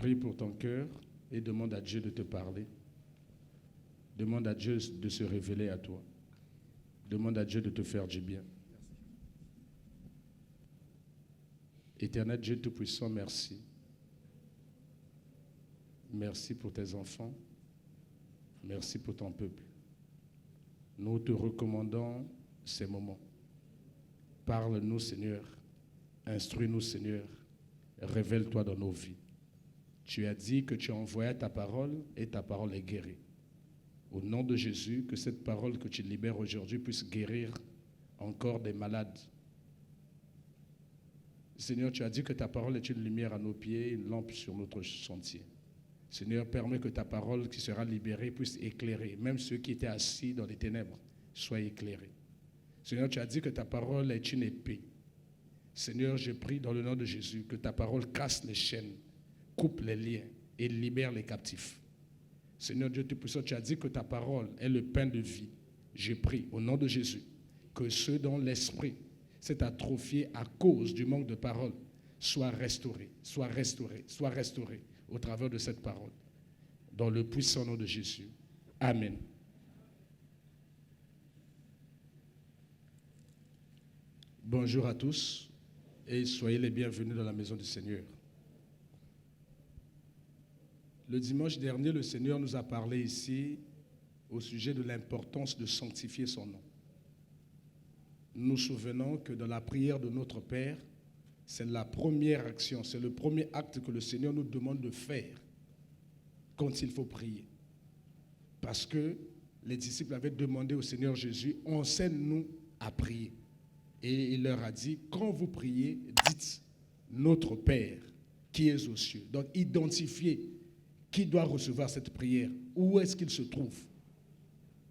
Prie pour ton cœur et demande à Dieu de te parler. Demande à Dieu de se révéler à toi. Demande à Dieu de te faire du bien. Éternel Dieu Tout-Puissant, merci. Merci pour tes enfants. Merci pour ton peuple. Nous te recommandons ces moments. Parle-nous, Seigneur. Instruis-nous, Seigneur. Révèle-toi dans nos vies. Tu as dit que tu as envoyé ta parole et ta parole est guérie. Au nom de Jésus, que cette parole que tu libères aujourd'hui puisse guérir encore des malades. Seigneur, tu as dit que ta parole est une lumière à nos pieds, une lampe sur notre sentier. Seigneur, permets que ta parole qui sera libérée puisse éclairer, même ceux qui étaient assis dans les ténèbres, soient éclairés. Seigneur, tu as dit que ta parole est une épée. Seigneur, je prie dans le nom de Jésus que ta parole casse les chaînes, coupe les liens et libère les captifs. Seigneur Dieu Tout-Puissant, tu as dit que ta parole est le pain de vie. Je prie au nom de Jésus que ceux dont l'esprit s'est atrophié à cause du manque de parole soient restaurés, soient restaurés, soient restaurés au travers de cette parole. Dans le puissant nom de Jésus. Amen. Bonjour à tous et soyez les bienvenus dans la maison du Seigneur. Le dimanche dernier, le Seigneur nous a parlé ici au sujet de l'importance de sanctifier son nom. Nous nous souvenons que dans la prière de notre Père, c'est la première action, c'est le premier acte que le Seigneur nous demande de faire quand il faut prier. Parce que les disciples avaient demandé au Seigneur Jésus, enseigne-nous à prier. Et il leur a dit, quand vous priez, dites, notre Père qui est aux cieux. Donc identifiez qui doit recevoir cette prière. Où est-ce qu'il se trouve?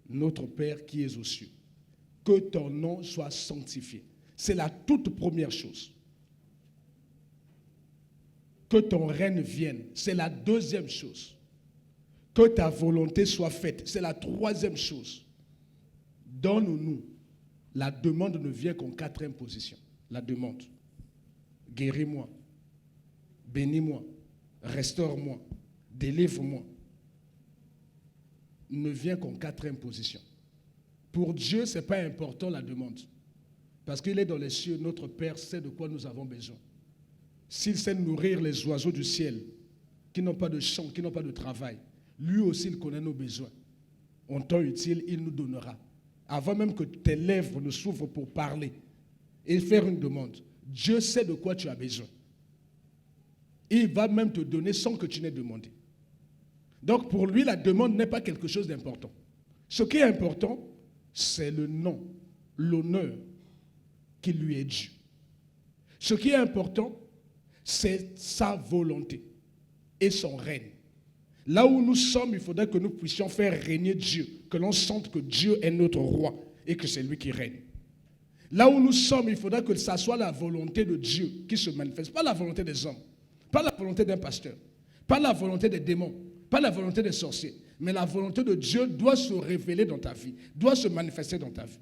Notre Père qui est aux cieux. Que ton nom soit sanctifié. C'est la toute première chose. Que ton règne vienne. C'est la deuxième chose. Que ta volonté soit faite. C'est la troisième chose. Donne-nous. La demande ne vient qu'en quatrième position. La demande. Guéris-moi. Bénis-moi. Restaure-moi. Délivre-moi. Ne vient qu'en quatrième position. Pour Dieu, ce n'est pas important la demande. Parce qu'il est dans les cieux, notre Père sait de quoi nous avons besoin. S'il sait nourrir les oiseaux du ciel, qui n'ont pas de champ, qui n'ont pas de travail, lui aussi il connaît nos besoins. En temps utile, il nous donnera. Avant même que tes lèvres ne s'ouvrent pour parler et faire une demande, Dieu sait de quoi tu as besoin. Il va même te donner sans que tu n'aies demandé. Donc pour lui, la demande n'est pas quelque chose d'important. Ce qui est important, c'est le nom, l'honneur qui lui est dû. Ce qui est important, c'est sa volonté et son règne. Là où nous sommes, il faudrait que nous puissions faire régner Dieu, que l'on sente que Dieu est notre roi et que c'est lui qui règne. Là où nous sommes, il faudrait que ça soit la volonté de Dieu qui se manifeste, pas la volonté des hommes, pas la volonté d'un pasteur, pas la volonté des démons, pas la volonté des sorciers, mais la volonté de Dieu doit se révéler dans ta vie, doit se manifester dans ta vie.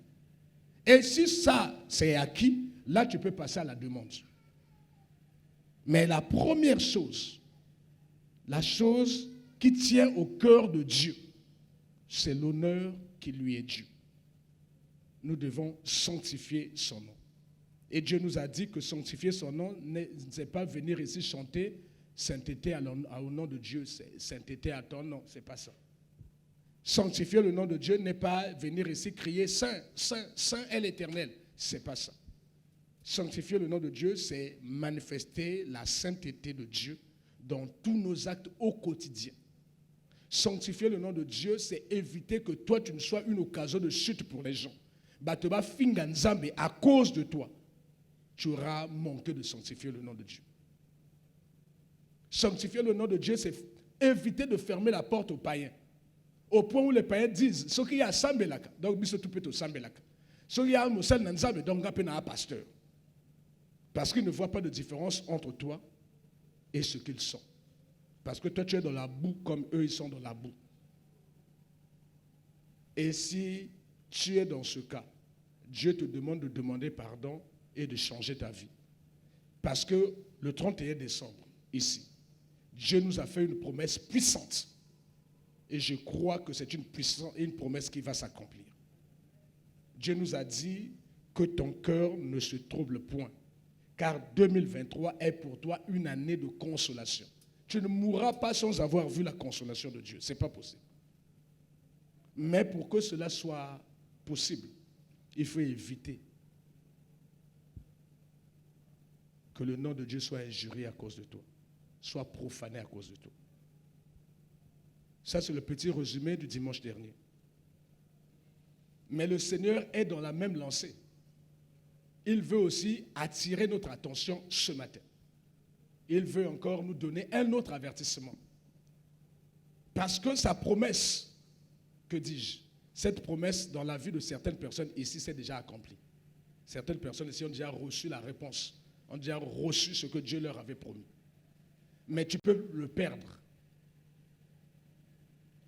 Et si ça, c'est acquis, là tu peux passer à la demande. Mais la première chose, la chose qui tient au cœur de Dieu, c'est l'honneur qui lui est dû. Nous devons sanctifier son nom. Et Dieu nous a dit que sanctifier son nom, c'est pas venir ici chanter sainteté au nom de Dieu, sainteté à ton nom, c'est pas ça. Sanctifier le nom de Dieu n'est pas venir ici crier saint, saint, saint est l'Éternel, c'est pas ça. Sanctifier le nom de Dieu, c'est manifester la sainteté de Dieu dans tous nos actes au quotidien. Sanctifier le nom de Dieu, c'est éviter que toi, tu ne sois une occasion de chute pour les gens. Bateba finganzambe, à cause de toi, tu auras manqué de sanctifier le nom de Dieu. Sanctifier le nom de Dieu, c'est éviter de fermer la porte aux païens. Au point où les païens disent, ce qu'il y a sambelaka, donc biso tout peut au sambelaka. Ce qu'il y a moussel nanzambe, donc appena un pasteur. Parce qu'ils ne voient pas de différence entre toi et ce qu'ils sont. Parce que toi, tu es dans la boue comme eux, ils sont dans la boue. Et si tu es dans ce cas, Dieu te demande de demander pardon et de changer ta vie. Parce que le 31 décembre, ici, Dieu nous a fait une promesse puissante. Et je crois que c'est une promesse qui va s'accomplir. Dieu nous a dit que ton cœur ne se trouble point, car 2023 est pour toi une année de consolation. Tu ne mourras pas sans avoir vu la consolation de Dieu. Ce n'est pas possible. Mais pour que cela soit possible, il faut éviter que le nom de Dieu soit injurié à cause de toi, soit profané à cause de toi. Ça, c'est le petit résumé du dimanche dernier. Mais le Seigneur est dans la même lancée. Il veut aussi attirer notre attention ce matin. Il veut encore nous donner un autre avertissement. Parce que sa promesse, que dis-je, cette promesse dans la vie de certaines personnes ici, c'est déjà accompli. Certaines personnes ici ont déjà reçu la réponse, ont déjà reçu ce que Dieu leur avait promis. Mais tu peux le perdre.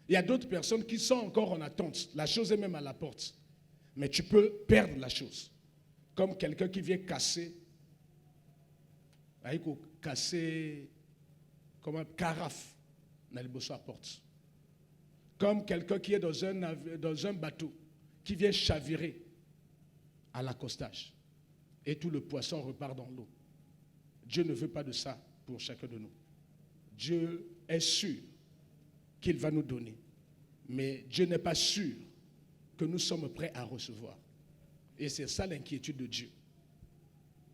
Il y a d'autres personnes qui sont encore en attente. La chose est même à la porte. Mais tu peux perdre la chose. Comme quelqu'un qui vient casser comme un carafe dans le bosso à porte. Comme quelqu'un qui est dans un bateau, qui vient chavirer à l'accostage. Et tout le poisson repart dans l'eau. Dieu ne veut pas de ça pour chacun de nous. Dieu est sûr qu'il va nous donner. Mais Dieu n'est pas sûr que nous sommes prêts à recevoir. Et c'est ça l'inquiétude de Dieu.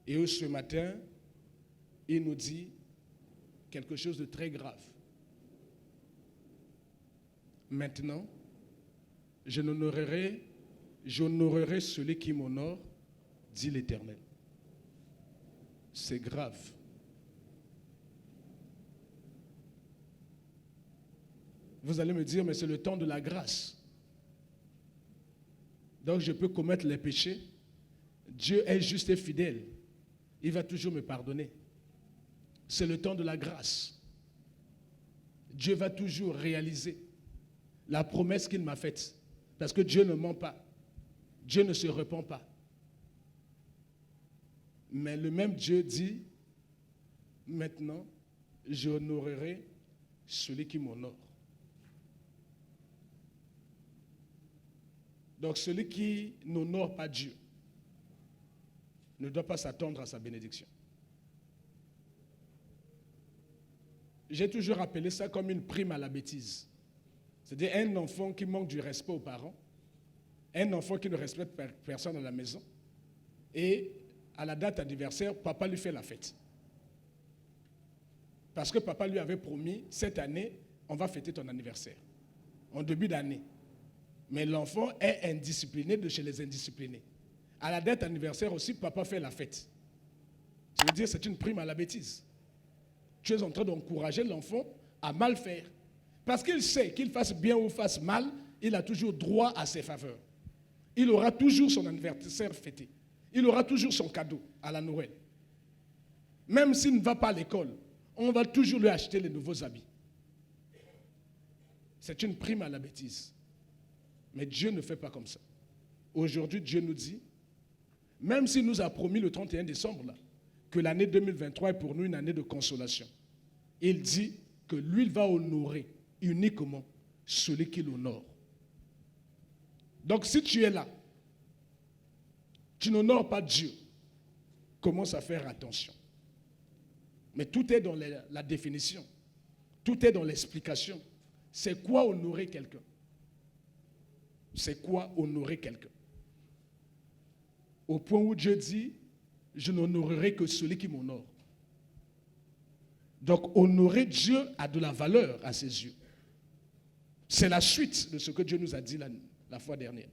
Et ce matin, il nous dit quelque chose de très grave. Maintenant, j'honorerai celui qui m'honore, dit l'Éternel. C'est grave. Vous allez me dire, mais c'est le temps de la grâce. Donc je peux commettre les péchés. Dieu est juste et fidèle. Il va toujours me pardonner. C'est le temps de la grâce. Dieu va toujours réaliser la promesse qu'il m'a faite. Parce que Dieu ne ment pas. Dieu ne se repent pas. Mais le même Dieu dit, maintenant, j'honorerai celui qui m'honore. Donc celui qui n'honore pas Dieu ne doit pas s'attendre à sa bénédiction. J'ai toujours appelé ça comme une prime à la bêtise. C'est-à-dire un enfant qui manque du respect aux parents, un enfant qui ne respecte personne à la maison, et à la date anniversaire, papa lui fait la fête. Parce que papa lui avait promis, cette année, on va fêter ton anniversaire, en début d'année. Mais l'enfant est indiscipliné de chez les indisciplinés. À la date anniversaire aussi, papa fait la fête. Ça veut dire que c'est une prime à la bêtise. Tu es en train d'encourager l'enfant à mal faire. Parce qu'il sait qu'il fasse bien ou fasse mal, il a toujours droit à ses faveurs. Il aura toujours son anniversaire fêté. Il aura toujours son cadeau à la Noël. Même s'il ne va pas à l'école, on va toujours lui acheter les nouveaux habits. C'est une prime à la bêtise. Mais Dieu ne fait pas comme ça. Aujourd'hui, Dieu nous dit, même s'il nous a promis le 31 décembre, là, que l'année 2023 est pour nous une année de consolation, il dit que lui, il va honorer uniquement celui qui l'honore. Donc si tu es là, tu n'honores pas Dieu, commence à faire attention. Mais tout est dans la définition, tout est dans l'explication. C'est quoi honorer quelqu'un? C'est quoi honorer quelqu'un? Au point où Dieu dit, je n'honorerai que celui qui m'honore. Donc honorer Dieu a de la valeur à ses yeux. C'est la suite de ce que Dieu nous a dit la fois dernière,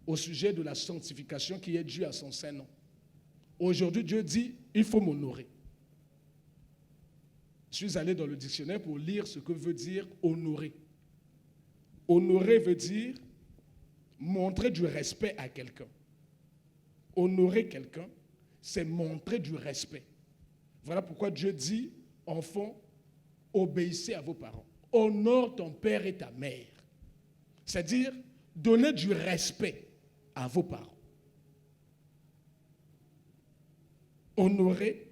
au sujet de la sanctification qui est due à son saint nom. Aujourd'hui, Dieu dit, il faut m'honorer. Je suis allé dans le dictionnaire pour lire ce que veut dire honorer. Honorer veut dire montrer du respect à quelqu'un. Honorer quelqu'un, c'est montrer du respect. Voilà pourquoi Dieu dit, enfants, obéissez à vos parents. Honore ton père et ta mère. C'est-à-dire, donner du respect à vos parents. Honorer,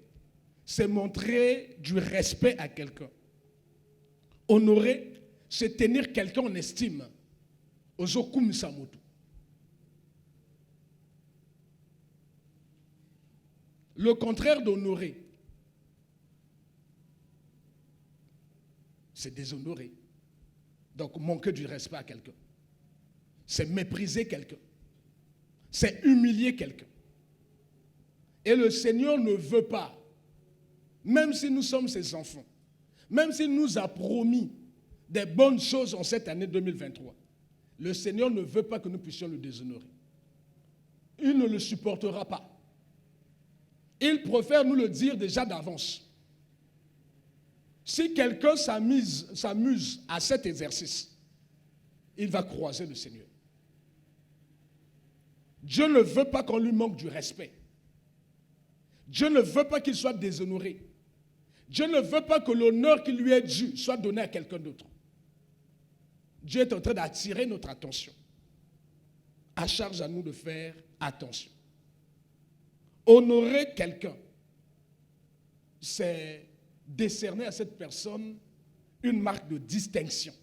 c'est montrer du respect à quelqu'un. Honorer, c'est tenir quelqu'un en estime. Ozokum Samotu. Le contraire d'honorer, c'est déshonorer. Donc manquer du respect à quelqu'un. C'est mépriser quelqu'un. C'est humilier quelqu'un. Et le Seigneur ne veut pas, même si nous sommes ses enfants, même s'il nous a promis des bonnes choses en cette année 2023, le Seigneur ne veut pas que nous puissions le déshonorer. Il ne le supportera pas. Il préfère nous le dire déjà d'avance. Si quelqu'un s'amuse à cet exercice, il va croiser le Seigneur. Dieu ne veut pas qu'on lui manque du respect. Dieu ne veut pas qu'il soit déshonoré. Dieu ne veut pas que l'honneur qui lui est dû soit donné à quelqu'un d'autre. Dieu est en train d'attirer notre attention. À charge à nous de faire attention. Honorer quelqu'un, c'est décerner à cette personne une marque de distinction.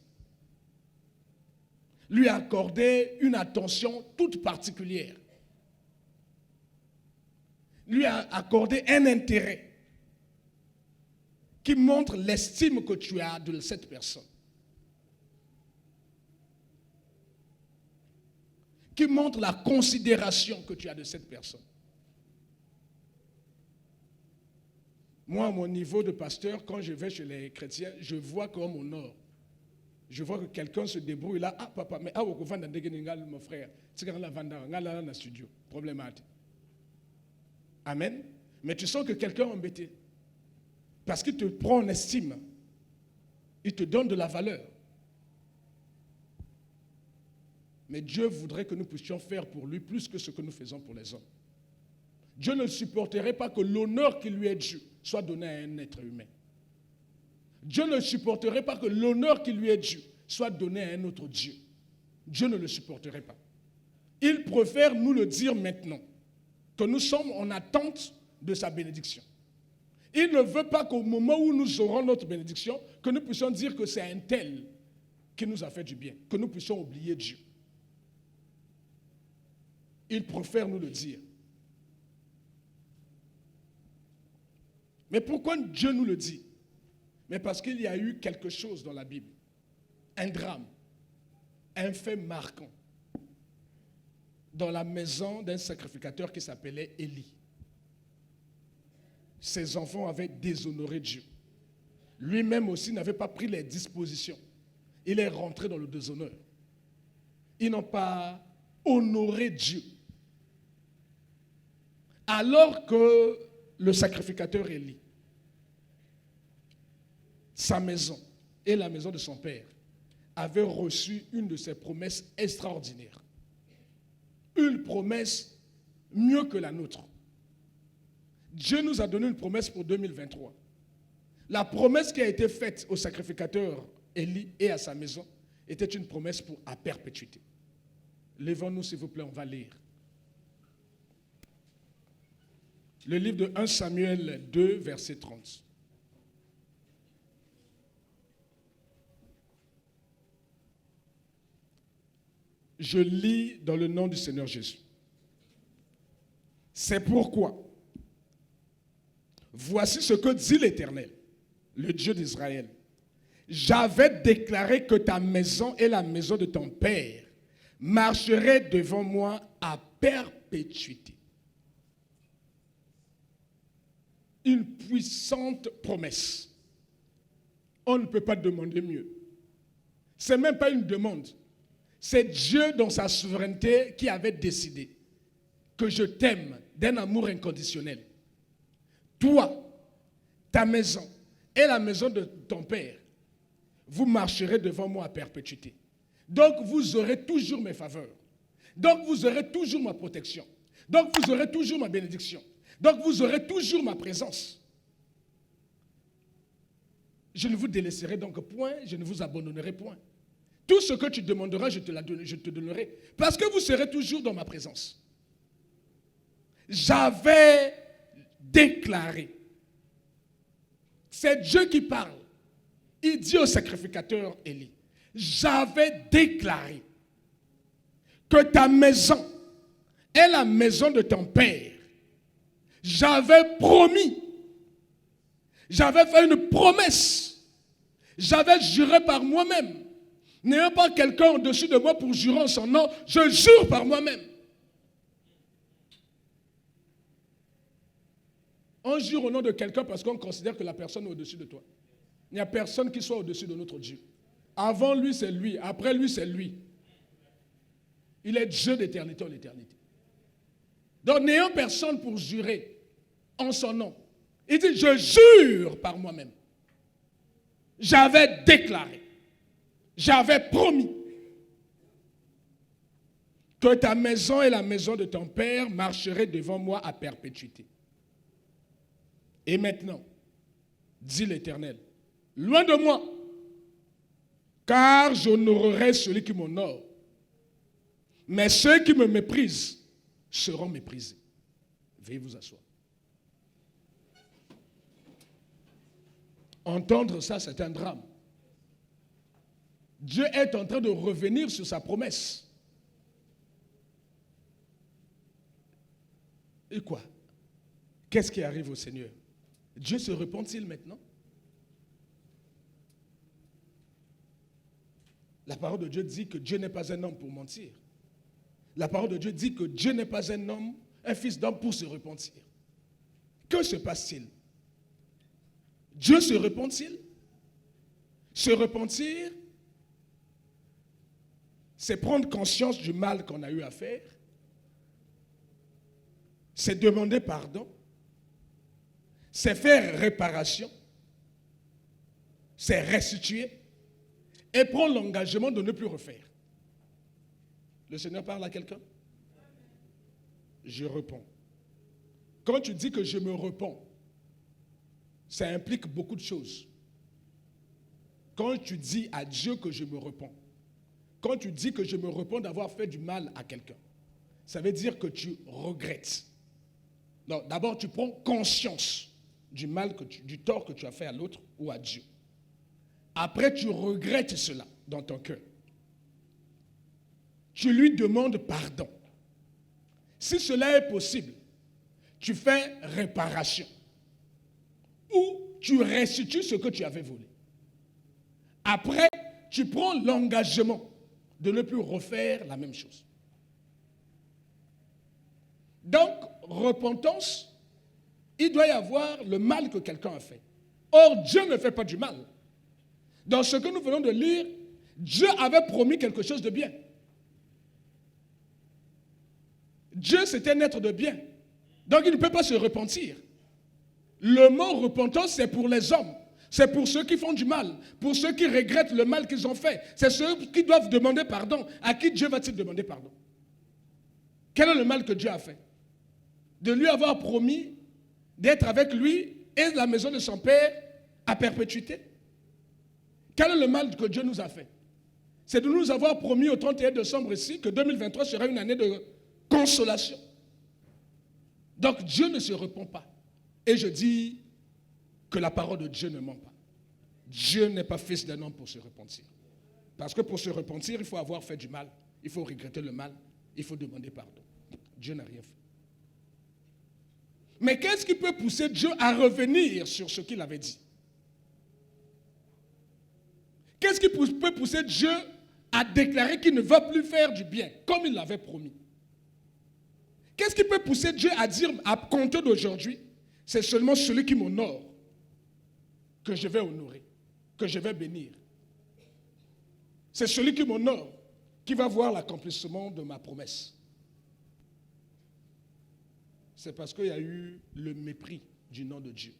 Lui accorder une attention toute particulière. Lui accorder un intérêt qui montre l'estime que tu as de cette personne. Qui montre la considération que tu as de cette personne. Moi, à mon niveau de pasteur, quand je vais chez les chrétiens, je vois comme on honore. Je vois que quelqu'un se débrouille là. Ah, papa, mais ah, mon frère, tu la vanda, dans studio. Problématique. Amen. Mais tu sens que quelqu'un est embêté. Parce qu'il te prend en estime. Il te donne de la valeur. Mais Dieu voudrait que nous puissions faire pour lui plus que ce que nous faisons pour les hommes. Dieu ne supporterait pas que l'honneur qui lui est dû soit donné à un être humain. Dieu ne supporterait pas que l'honneur qui lui est dû soit donné à un autre Dieu. Dieu ne le supporterait pas. Il préfère nous le dire maintenant, que nous sommes en attente de sa bénédiction. Il ne veut pas qu'au moment où nous aurons notre bénédiction, que nous puissions dire que c'est un tel qui nous a fait du bien, que nous puissions oublier Dieu. Il préfère nous le dire. Mais pourquoi Dieu nous le dit? Mais parce qu'il y a eu quelque chose dans la Bible, un drame, un fait marquant, dans la maison d'un sacrificateur qui s'appelait Élie. Ses enfants avaient déshonoré Dieu. Lui-même aussi n'avait pas pris les dispositions. Il est rentré dans le déshonneur. Ils n'ont pas honoré Dieu. Alors que le sacrificateur Élie, sa maison et la maison de son père avaient reçu une de ses promesses extraordinaires. Une promesse mieux que la nôtre. Dieu nous a donné une promesse pour 2023. La promesse qui a été faite au sacrificateur Élie et à sa maison était une promesse pour à perpétuité. Lèvons-nous s'il vous plaît, on va lire. Le livre de 1 Samuel 2, verset 30. Je lis dans le nom du Seigneur Jésus. C'est pourquoi, voici ce que dit l'Éternel, le Dieu d'Israël. J'avais déclaré que ta maison et la maison de ton père marcheraient devant moi à perpétuité. Une puissante promesse. On ne peut pas demander mieux. Ce n'est même pas une demande. C'est Dieu dans sa souveraineté qui avait décidé que je t'aime d'un amour inconditionnel. Toi, ta maison et la maison de ton père, vous marcherez devant moi à perpétuité. Donc vous aurez toujours mes faveurs. Donc vous aurez toujours ma protection. Donc vous aurez toujours ma bénédiction. Donc vous aurez toujours ma présence. Je ne vous délaisserai donc point, je ne vous abandonnerai point. Tout ce que tu demanderas, je te donnerai. Parce que vous serez toujours dans ma présence. J'avais déclaré C'est Dieu qui parle. Il dit au sacrificateur Élie, j'avais déclaré que ta maison est la maison de ton père. J'avais promis. J'avais fait une promesse. J'avais juré par moi-même. N'ayant pas quelqu'un au-dessus de moi pour jurer en son nom, je jure par moi-même. On jure au nom de quelqu'un parce qu'on considère que la personne est au-dessus de toi. Il n'y a personne qui soit au-dessus de notre Dieu. Avant lui, c'est lui. Après lui, c'est lui. Il est Dieu d'éternité en éternité. Donc, n'ayant personne pour jurer en son nom, il dit, je jure par moi-même. J'avais déclaré, j'avais promis que ta maison et la maison de ton père marcheraient devant moi à perpétuité. Et maintenant, dit l'Éternel, loin de moi, car j'honorerai celui qui m'honore. Mais ceux qui me méprisent seront méprisés. Veuillez vous asseoir. Entendre ça, c'est un drame. Dieu est en train de revenir sur sa promesse. Et quoi? Qu'est-ce qui arrive au Seigneur? Dieu se repent-il maintenant? La parole de Dieu dit que Dieu n'est pas un homme pour mentir. La parole de Dieu dit que Dieu n'est pas un homme, un fils d'homme pour se repentir. Que se passe-t-il? Dieu se repent-il? Se repentir, c'est prendre conscience du mal qu'on a eu à faire. C'est demander pardon. C'est faire réparation. C'est restituer. Et prendre l'engagement de ne plus refaire. Le Seigneur parle à quelqu'un? Je repens. Quand tu dis que je me repens, ça implique beaucoup de choses. Quand tu dis à Dieu que je me repens, quand tu dis que je me repens d'avoir fait du mal à quelqu'un, ça veut dire que tu regrettes. Non, d'abord, tu prends conscience du mal, du tort que tu as fait à l'autre ou à Dieu. Après, tu regrettes cela dans ton cœur. Tu lui demandes pardon. Si cela est possible, tu fais réparation. Ou tu restitues ce que tu avais volé. Après, tu prends l'engagement de ne plus refaire la même chose. Donc, repentance, il doit y avoir le mal que quelqu'un a fait. Or, Dieu ne fait pas du mal. Dans ce que nous venons de lire, Dieu avait promis quelque chose de bien. Dieu, c'est un être de bien. Donc, il ne peut pas se repentir. Le mot repentance, c'est pour les hommes. C'est pour ceux qui font du mal, pour ceux qui regrettent le mal qu'ils ont fait. C'est ceux qui doivent demander pardon. À qui Dieu va-t-il demander pardon? Quel est le mal que Dieu a fait? De lui avoir promis d'être avec lui et la maison de son père à perpétuité. Quel est le mal que Dieu nous a fait? C'est de nous avoir promis au 31 décembre ici que 2023 sera une année de consolation. Donc Dieu ne se repent pas. Et je dis que la parole de Dieu ne ment pas. Dieu n'est pas fils d'un homme pour se repentir. Parce que pour se repentir, il faut avoir fait du mal. Il faut regretter le mal. Il faut demander pardon. Dieu n'a rien fait. Mais qu'est-ce qui peut pousser Dieu à revenir sur ce qu'il avait dit? Qu'est-ce qui peut pousser Dieu à déclarer qu'il ne va plus faire du bien, comme il l'avait promis? Qu'est-ce qui peut pousser Dieu à dire, à compter d'aujourd'hui, c'est seulement celui qui m'honore que je vais honorer, que je vais bénir. C'est celui qui m'honore qui va voir l'accomplissement de ma promesse. C'est parce qu'il y a eu le mépris du nom de Dieu.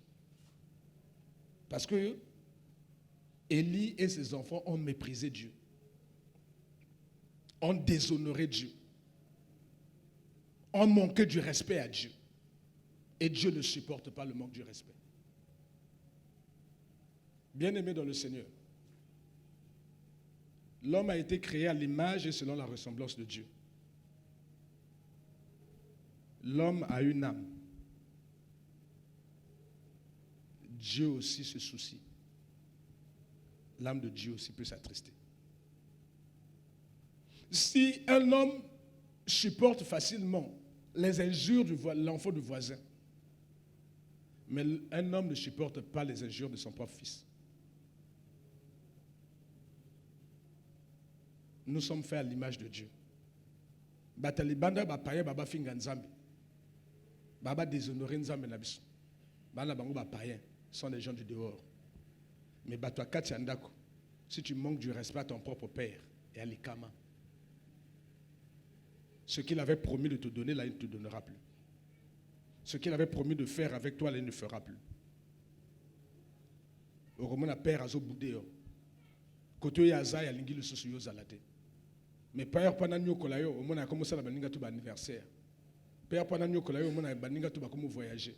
Parce que Élie et ses enfants ont méprisé Dieu, ont déshonoré Dieu, ont manqué du respect à Dieu. Et Dieu ne supporte pas le manque du respect. Bien-aimé dans le Seigneur, l'homme a été créé à l'image et selon la ressemblance de Dieu. L'homme a une âme. Dieu aussi se soucie. L'âme de Dieu aussi peut s'attrister. Si un homme supporte facilement les injures de l'enfant du voisin, mais un homme ne supporte pas les injures de son propre fils. Nous sommes faits à l'image de Dieu. Batalibanda bapaya baba finga nzambe. Baba déshonorer nzambe na biso. Bana bango bapaya sont des gens du dehors. Mais batwa kati andako, si tu manques du respect à ton propre père et à l'ikama, ce qu'il avait promis de te donner, là, il ne te donnera plus. Ce qu'il avait promis de faire avec toi, là, il ne fera plus. Au roman, la père a zo boudéo. Côté yaza, ya lingi le sosuyo zalate. Mais père pendant nyokolayo, au moins a commencé la baninga tout anniversaire. Père pendant nyokolayo, au moins a baninga tout comme voyager.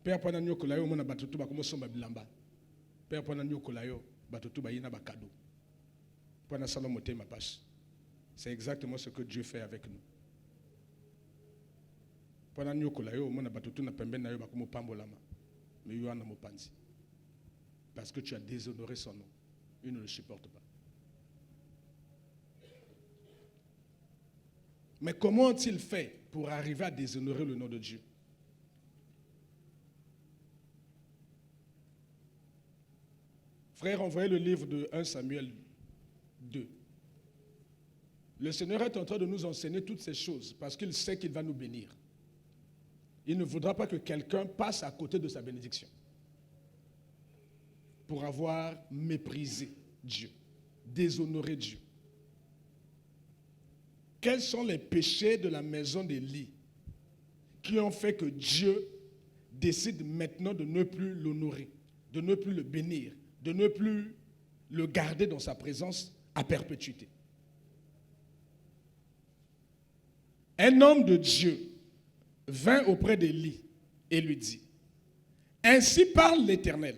Père pendant nyokolayo, au moins a battu tout comme somba bilamba. Père pendant nyokolayo, battu tout yina ba cadeau. Pendant salomoté ma passe. C'est exactement ce que Dieu fait avec nous. Pendant nyokolayo, au moins a battu tout na pembe na yo ba comme pambolama. Mais yo ana mopanzi. Parce que tu as déshonoré son nom. Il ne le supporte pas. Mais comment ont-ils fait pour arriver à déshonorer le nom de Dieu? Frère, envoyez le livre de 1 Samuel 2. Le Seigneur est en train de nous enseigner toutes ces choses parce qu'il sait qu'il va nous bénir. Il ne voudra pas que quelqu'un passe à côté de sa bénédiction pour avoir méprisé Dieu, déshonoré Dieu. Quels sont les péchés de la maison d'Élie qui ont fait que Dieu décide maintenant de ne plus l'honorer, de ne plus le bénir, de ne plus le garder dans sa présence à perpétuité? Un homme de Dieu vint auprès d'Élie et lui dit: ainsi parle l'Éternel.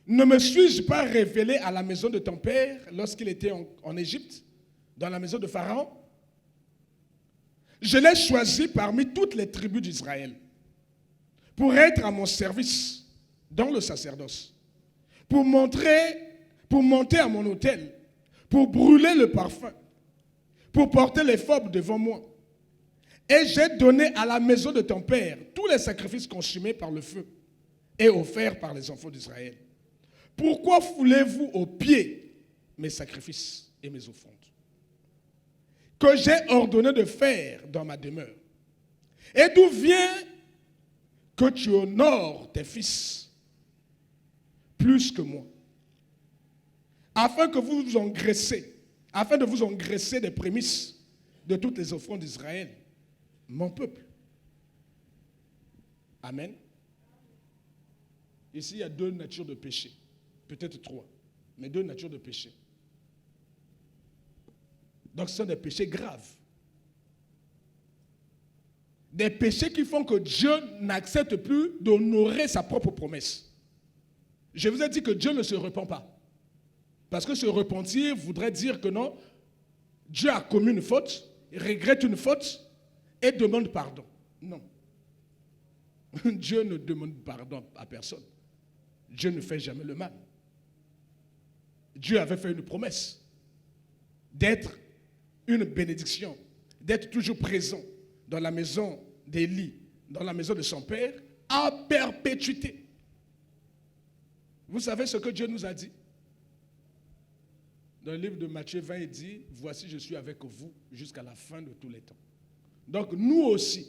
Ne me suis-je pas révélé à la maison de ton père lorsqu'il était en Égypte, dans la maison de Pharaon? Je l'ai choisi parmi toutes les tribus d'Israël pour être à mon service dans le sacerdoce, pour monter à mon autel, pour brûler le parfum, pour porter les phobes devant moi. Et j'ai donné à la maison de ton père tous les sacrifices consumés par le feu et offerts par les enfants d'Israël. Pourquoi foulez-vous aux pieds mes sacrifices et mes offrandes que j'ai ordonné de faire dans ma demeure? Et d'où vient que tu honores tes fils plus que moi, afin de vous engraisser des prémices de toutes les offrandes d'Israël, mon peuple? Amen. Ici, il y a deux natures de péché, peut-être trois, mais deux natures de péché. Donc ce sont des péchés graves. Des péchés qui font que Dieu n'accepte plus d'honorer sa propre promesse. Je vous ai dit que Dieu ne se repent pas. Parce que se repentir voudrait dire que non, Dieu a commis une faute, regrette une faute et demande pardon. Non. Dieu ne demande pardon à personne. Dieu ne fait jamais le mal. Dieu avait fait une promesse d'être une bénédiction, d'être toujours présent dans la maison d'Élie, dans la maison de son père, à perpétuité. Vous savez ce que Dieu nous a dit? Dans le livre de Matthieu 20, il dit: voici, je suis avec vous jusqu'à la fin de tous les temps. Donc nous aussi,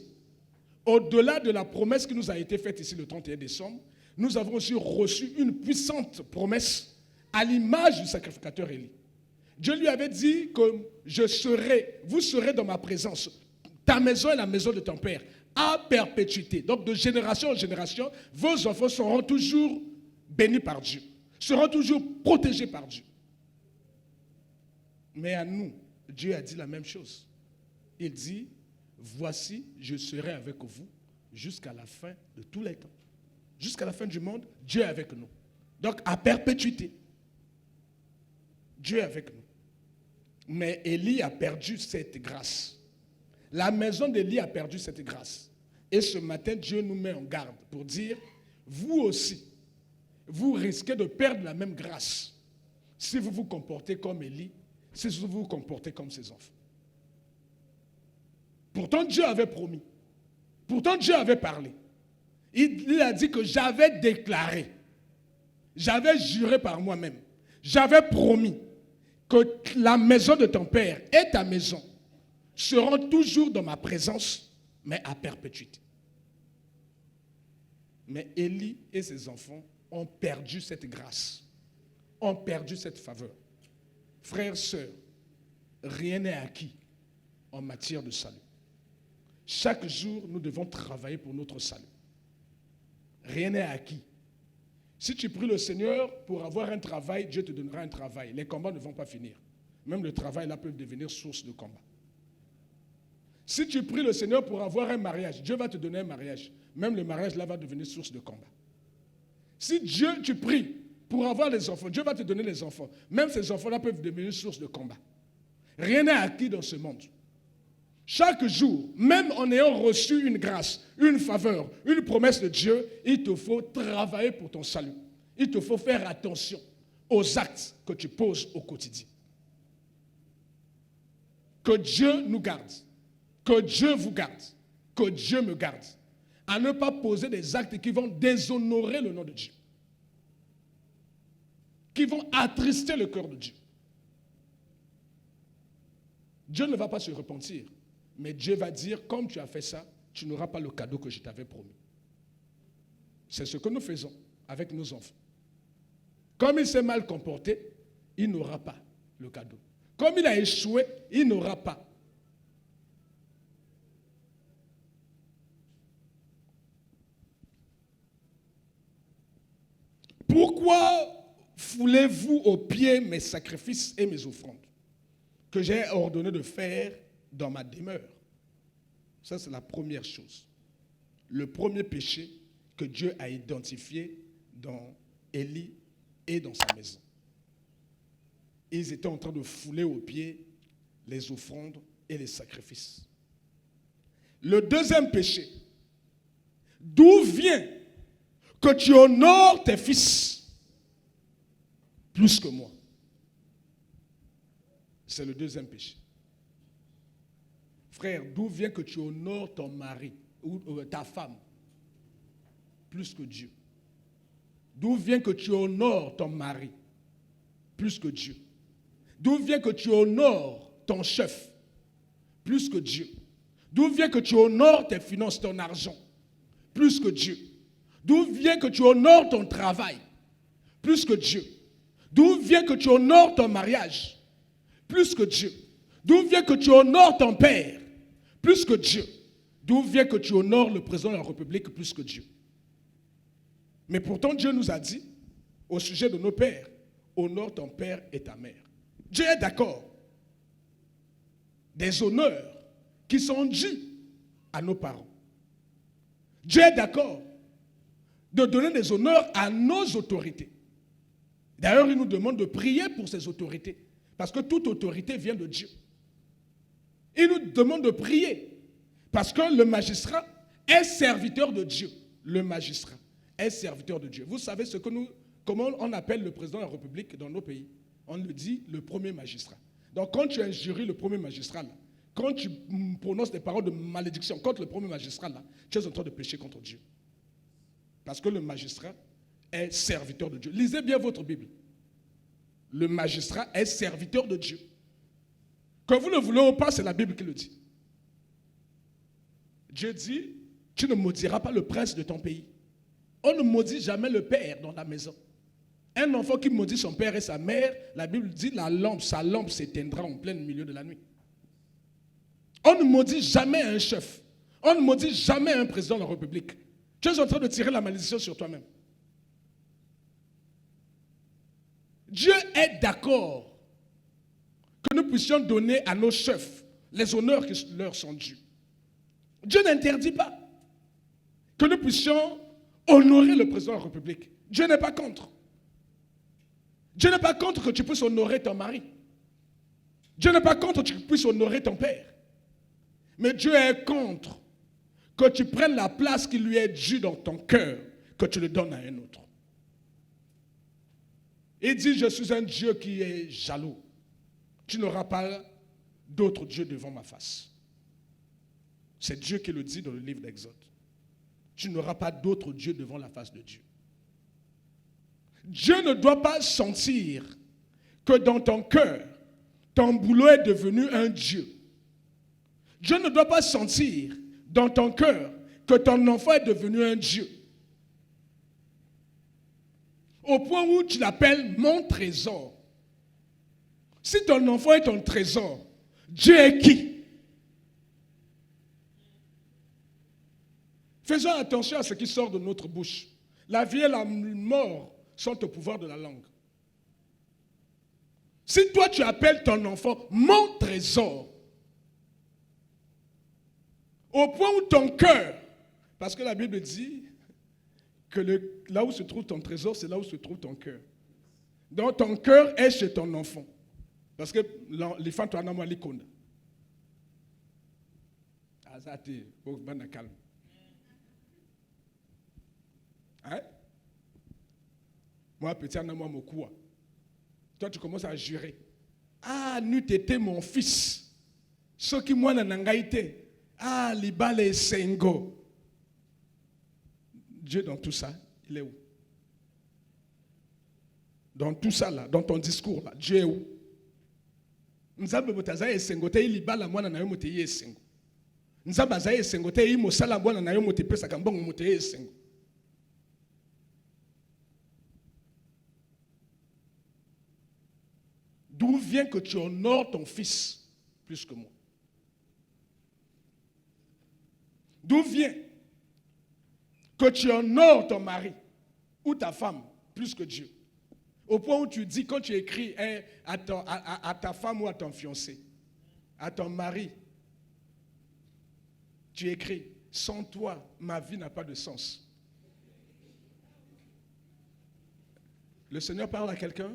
au-delà de la promesse qui nous a été faite ici le 31 décembre, nous avons aussi reçu une puissante promesse à l'image du sacrificateur Élie. Dieu lui avait dit que vous serez dans ma présence, ta maison et la maison de ton père, à perpétuité. Donc de génération en génération, vos enfants seront toujours bénis par Dieu, seront toujours protégés par Dieu. Mais à nous, Dieu a dit la même chose. Il dit: voici, je serai avec vous jusqu'à la fin de tous les temps. Jusqu'à la fin du monde, Dieu est avec nous. Donc à perpétuité, Dieu est avec nous. Mais Élie a perdu cette grâce. La maison d'Élie a perdu cette grâce. Et ce matin, Dieu nous met en garde pour dire: vous aussi, vous risquez de perdre la même grâce si vous vous comportez comme Élie, si vous vous comportez comme ses enfants. Pourtant, Dieu avait promis. Pourtant, Dieu avait parlé. Il a dit que j'avais déclaré, j'avais juré par moi-même, j'avais promis que la maison de ton père et ta maison seront toujours dans ma présence, mais à perpétuité. Mais Élie et ses enfants ont perdu cette grâce, ont perdu cette faveur. Frères, sœurs, rien n'est acquis en matière de salut. Chaque jour, nous devons travailler pour notre salut. Rien n'est acquis. Si tu pries le Seigneur pour avoir un travail, Dieu te donnera un travail. Les combats ne vont pas finir. Même le travail là peut devenir source de combat. Si tu pries le Seigneur pour avoir un mariage, Dieu va te donner un mariage. Même le mariage là va devenir source de combat. Si tu pries pour avoir les enfants, Dieu va te donner les enfants. Même ces enfants-là peuvent devenir source de combat. Rien n'est acquis dans ce monde. Chaque jour, même en ayant reçu une grâce, une faveur, une promesse de Dieu, il te faut travailler pour ton salut. Il te faut faire attention aux actes que tu poses au quotidien. Que Dieu nous garde, que Dieu vous garde, que Dieu me garde, à ne pas poser des actes qui vont déshonorer le nom de Dieu, qui vont attrister le cœur de Dieu. Dieu ne va pas se repentir. Mais Dieu va dire, comme tu as fait ça, tu n'auras pas le cadeau que je t'avais promis. C'est ce que nous faisons avec nos enfants. Comme il s'est mal comporté, il n'aura pas le cadeau. Comme il a échoué, il n'aura pas. Pourquoi foulez-vous aux pieds mes sacrifices et mes offrandes que j'ai ordonné de faire dans ma demeure? Ça, c'est la première chose. Le premier péché que Dieu a identifié dans Élie et dans sa maison. Ils étaient en train de fouler aux pieds les offrandes et les sacrifices. Le deuxième péché, d'où vient que tu honores tes fils plus que moi? C'est le deuxième péché. Frère, d'où vient que tu honores ton mari ou ta femme plus que Dieu? D'où vient que tu honores ton mari plus que Dieu? D'où vient que tu honores ton chef plus que Dieu? D'où vient que tu honores tes finances, ton argent plus que Dieu? D'où vient que tu honores ton travail plus que Dieu? D'où vient que tu honores ton mariage plus que Dieu? D'où vient que tu honores ton père plus que Dieu? D'où vient que tu honores le président de la République plus que Dieu? Mais pourtant, Dieu nous a dit, au sujet de nos pères, honore ton père et ta mère. Dieu est d'accord. Des honneurs qui sont dus à nos parents. Dieu est d'accord de donner des honneurs à nos autorités. D'ailleurs, il nous demande de prier pour ces autorités, parce que toute autorité vient de Dieu. Il nous demande de prier, parce que le magistrat est serviteur de Dieu. Le magistrat est serviteur de Dieu. Vous savez comment on appelle le président de la République dans nos pays? On le dit le premier magistrat. Donc quand tu injuries le premier magistrat, là, quand tu prononces des paroles de malédiction contre le premier magistrat, là, tu es en train de pécher contre Dieu. Parce que le magistrat est serviteur de Dieu. Lisez bien votre Bible. Le magistrat est serviteur de Dieu. Que vous le voulez ou pas, c'est la Bible qui le dit. Dieu dit, tu ne maudiras pas le prince de ton pays. On ne maudit jamais le père dans la maison. Un enfant qui maudit son père et sa mère, la Bible dit, sa lampe s'éteindra en plein milieu de la nuit. On ne maudit jamais un chef. On ne maudit jamais un président de la République. Tu es en train de tirer la malédiction sur toi-même. Dieu est d'accord que nous puissions donner à nos chefs les honneurs qui leur sont dus. Dieu n'interdit pas que nous puissions honorer le président de la République. Dieu n'est pas contre. Dieu n'est pas contre que tu puisses honorer ton mari. Dieu n'est pas contre que tu puisses honorer ton père. Mais Dieu est contre que tu prennes la place qui lui est due dans ton cœur, que tu le donnes à un autre. Il dit, je suis un Dieu qui est jaloux. Tu n'auras pas d'autre Dieu devant ma face. C'est Dieu qui le dit dans le livre d'Exode. Tu n'auras pas d'autre Dieu devant la face de Dieu. Dieu ne doit pas sentir que dans ton cœur, ton boulot est devenu un Dieu. Dieu ne doit pas sentir dans ton cœur que ton enfant est devenu un Dieu. Au point où tu l'appelles mon trésor. Si ton enfant est ton trésor, Dieu est qui? Faisons attention à ce qui sort de notre bouche. La vie et la mort sont au pouvoir de la langue. Si toi tu appelles ton enfant mon trésor, au point où ton cœur, parce que la Bible dit que là où se trouve ton trésor, c'est là où se trouve ton cœur. Donc ton cœur est chez ton enfant. Parce que l'enfant, tu as un likonda. Azati, pour ben calme. Hein? Moi, petit, un moi, mon toi, tu commences à jurer. Ah, n'eût été mon fils. Ce qui moi n'a été. Ah, libale sengo. Dieu, dans tout ça, il est où? Dans tout ça, là, dans ton discours, là, Dieu est où? Nzambe botaza esengo te libala mwana na yo mote ye esengo. Nzambe aza esengo te yi mosala mwana na yo mote pesa kambongo mote ye esengo. D'où vient que tu honores ton fils plus que moi? D'où vient que tu honores ton mari ou ta femme plus que Dieu? Au point où tu dis, quand tu écris à ta femme ou à ton fiancé, à ton mari, tu écris, sans toi, ma vie n'a pas de sens. Le Seigneur parle à quelqu'un?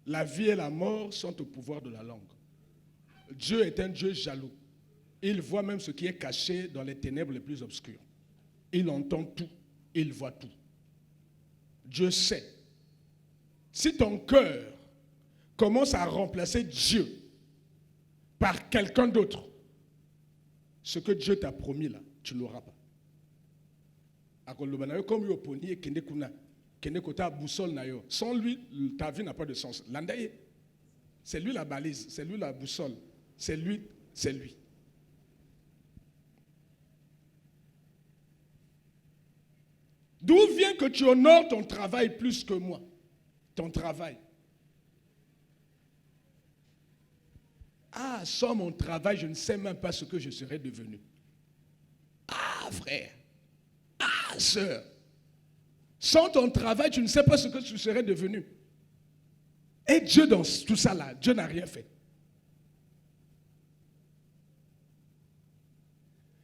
La vie et la mort sont au pouvoir de la langue. Dieu est un Dieu jaloux. Il voit même ce qui est caché dans les ténèbres les plus obscures. Il entend tout, il voit tout. Dieu sait. Si ton cœur commence à remplacer Dieu par quelqu'un d'autre, ce que Dieu t'a promis là, tu ne l'auras pas. Sans lui, ta vie n'a pas de sens. C'est lui la balise, c'est lui la boussole, c'est lui, c'est lui. D'où vient que tu honores ton travail plus que moi? Ton travail. Ah, sans mon travail, je ne sais même pas ce que je serais devenu. Ah, frère. Ah, sœur. Sans ton travail, tu ne sais pas ce que tu serais devenu. Et Dieu, dans tout ça là, Dieu n'a rien fait.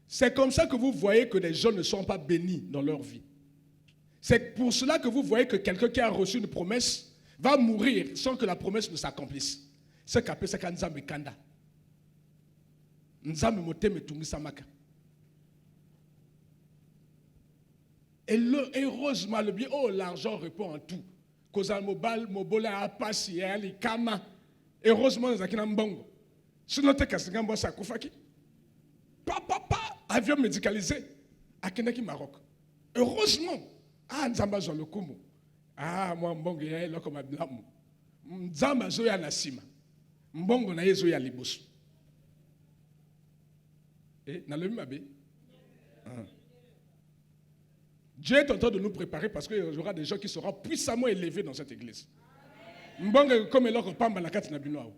C'est comme ça que vous voyez que les gens ne sont pas bénis dans leur vie. C'est pour cela que vous voyez que quelqu'un qui a reçu une promesse va mourir sans que la promesse ne s'accomplisse. C'est qu'après ça, Nzambe Kanda. Nzambe Moteme Tungi Samaka. Et heureusement, le bien, oh, l'argent répond en tout. Kozal Mobal, Mobola, Apasi, Ali, Kama. Heureusement, Zakina Mbongo. Sinon, tu as un Sakufaki. Papa, avion médicalisé. À Kenaki, Maroc. Heureusement. Ah, Nzamba Zolokumu. Ah, moi, Mbongo, il y a comme Ablamu. Nzamba Zoya Nasima. Mbongo na Zoya Libosu. Et, n'a le même abbé. Dieu est en train de nous préparer parce qu'il y aura des gens qui seront puissamment élevés dans cette église. Mbongo comme l'autre Pamba la carte Nabinoa.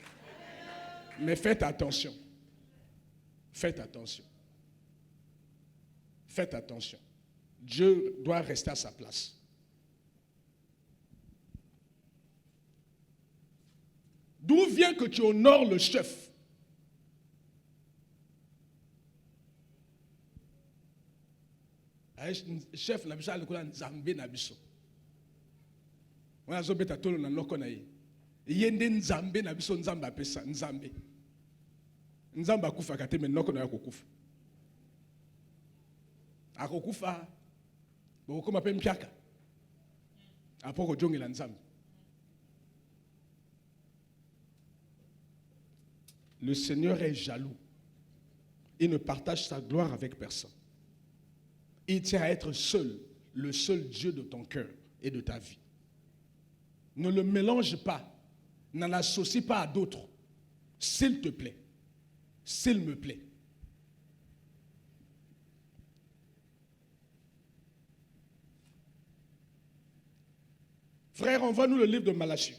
Mais faites attention. Faites attention. Faites attention. Dieu doit rester à sa place. D'où vient que tu honores le chef? Chef na biso alikola nzambe na biso. Wana zo beta tolo na loko na ye. Yende nzambe na biso nzamba pesa nzambe. Nzamba kufa kate me loko na ya kokufa. Akokufa. Boko mape mpiaka. Apoko jongi la nzambe. Le Seigneur est jaloux. Il ne partage sa gloire avec personne. Il tient à être seul, le seul Dieu de ton cœur et de ta vie. Ne le mélange pas. N'en associe pas à d'autres. S'il te plaît. S'il me plaît. Frère, envoie-nous le livre de Malachie.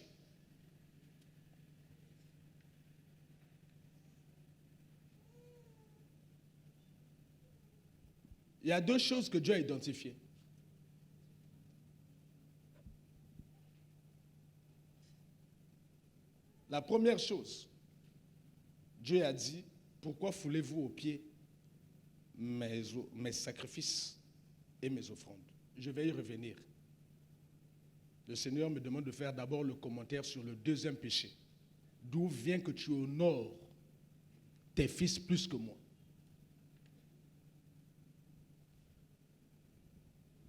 Il y a deux choses que Dieu a identifiées. La première chose, Dieu a dit, pourquoi foulez-vous aux pieds mes sacrifices et mes offrandes? Je vais y revenir. Le Seigneur me demande de faire d'abord le commentaire sur le deuxième péché. D'où vient que tu honores tes fils plus que moi?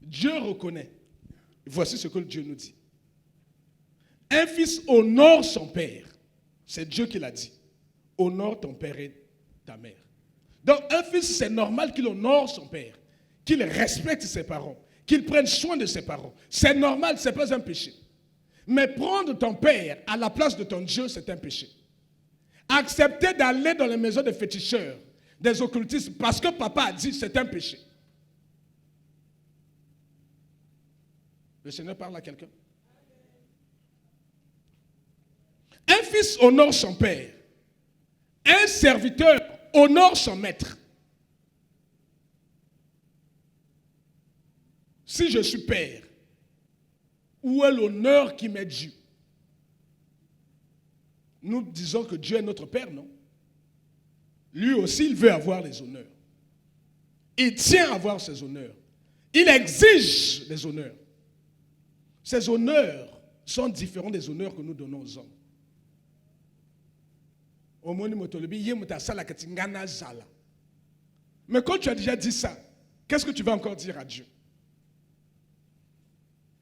Dieu reconnaît. Voici ce que Dieu nous dit. Un fils honore son père. C'est Dieu qui l'a dit. Honore ton père et ta mère. Donc un fils, c'est normal qu'il honore son père, qu'il respecte ses parents, qu'il prenne soin de ses parents. C'est normal, ce n'est pas un péché. Mais prendre ton père à la place de ton Dieu, c'est un péché. Accepter d'aller dans les maisons des féticheurs, des occultistes, parce que papa a dit, c'est un péché. Le Seigneur parle à quelqu'un. Un fils honore son père. Un serviteur honore son maître. Si je suis père, où est l'honneur qui m'est dû? Nous disons que Dieu est notre père, non? Lui aussi, il veut avoir les honneurs. Il tient à avoir ses honneurs. Il exige les honneurs. Ces honneurs sont différents des honneurs que nous donnons aux hommes. Mais quand tu as déjà dit ça, qu'est-ce que tu vas encore dire à Dieu?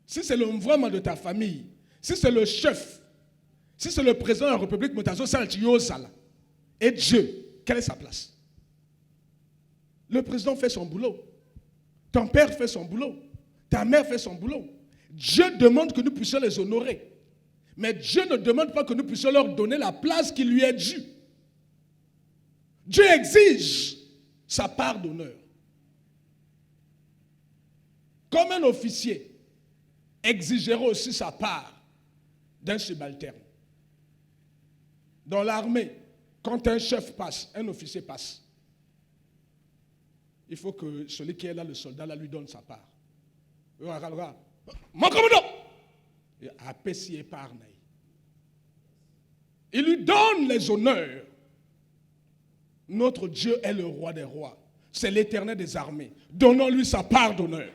Si c'est le mouvement de ta famille, si c'est le chef, si c'est le président de la République, et Dieu, quelle est sa place? Le président fait son boulot. Ton père fait son boulot. Ta mère fait son boulot. Dieu demande que nous puissions les honorer. Mais Dieu ne demande pas que nous puissions leur donner la place qui lui est due. Dieu exige sa part d'honneur. Comme un officier exigera aussi sa part d'un subalterne. Dans l'armée, quand un chef passe, un officier passe, il faut que celui qui est là, le soldat, là, lui donne sa part. Il lui donne les honneurs. Notre Dieu est le roi des rois. C'est l'Éternel des armées. Donnons-lui sa part d'honneur.